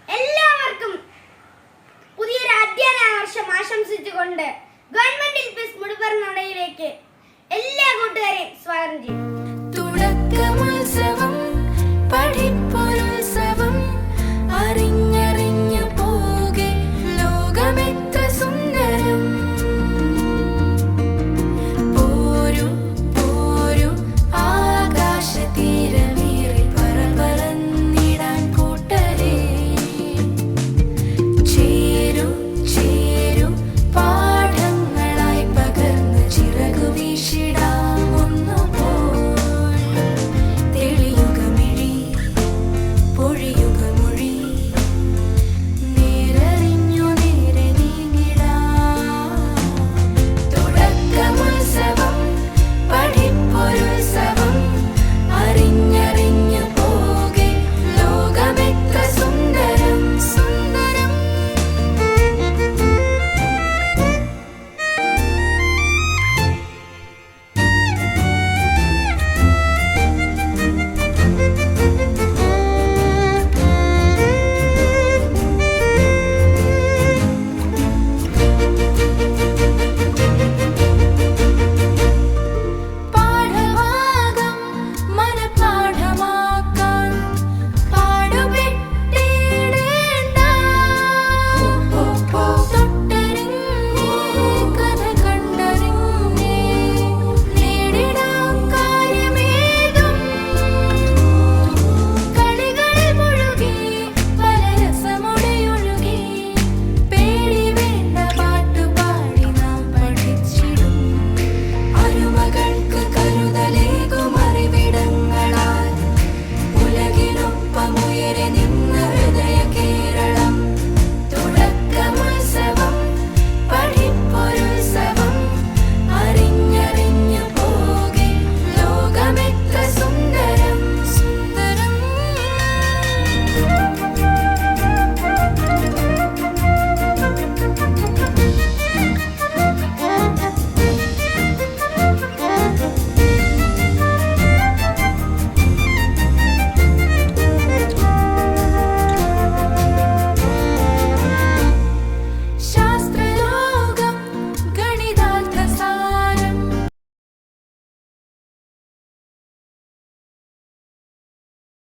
എല്ലാവർക്കും പുതിയൊരു അധ്യയന വർഷം ആശംസിച്ചുകൊണ്ട് ഗവൺമെന്റ് എൽ പി എസ് മുടിപ്പറന്നോടയിലേക്ക് എല്ലാ കൂട്ടുകാരെയും സ്വാഗതം ചെയ്യും. തുടക്കമുത്സവം പഠിപ്പൊരുത്സവം അറിഞ്ഞറിഞ്ഞു പോകെ ലോകമെത്ര സുന്ദരം. പോരു പോരു ആകാശതീരമേറി പറന്നിടാൻ കൂട്ടരേ. ചേരു ചേരു പാഠങ്ങളായി പകർന്ന് ചിറകു വീശിടാം ഒന്നുപോൽ. തെളിയുകമിഴി പൊഴിയുകമൊഴി നേരറിഞ്ഞു നേരെ നീങ്ങിടാം. തുടക്കമുത്സവം പഠിപ്പൊരുത്സവം അറിഞ്ഞറിഞ്ഞു പോകെ ലോകമെത്ര സുന്ദരം സുന്ദരം. പാഠഭാഗം മനഃപാഠമാക്കാൻ പാടുപെട്ടിടേണ്ട. തൊട്ടറിഞ്ഞേ കഥ കണ്ടറിഞ്ഞേ നേടിടാം കാര്യമേതും. കളികളിൽ മുഴുകി പല രസമൊഴിയൊഴുകി പേടി വേണ്ട പാട്ടുപാടി നാം പഠിച്ചിടും. അരുമകൾക്ക് കരുതലേകും അറിവിടങ്ങളാൽ ഉലകിനൊപ്പമുയരെ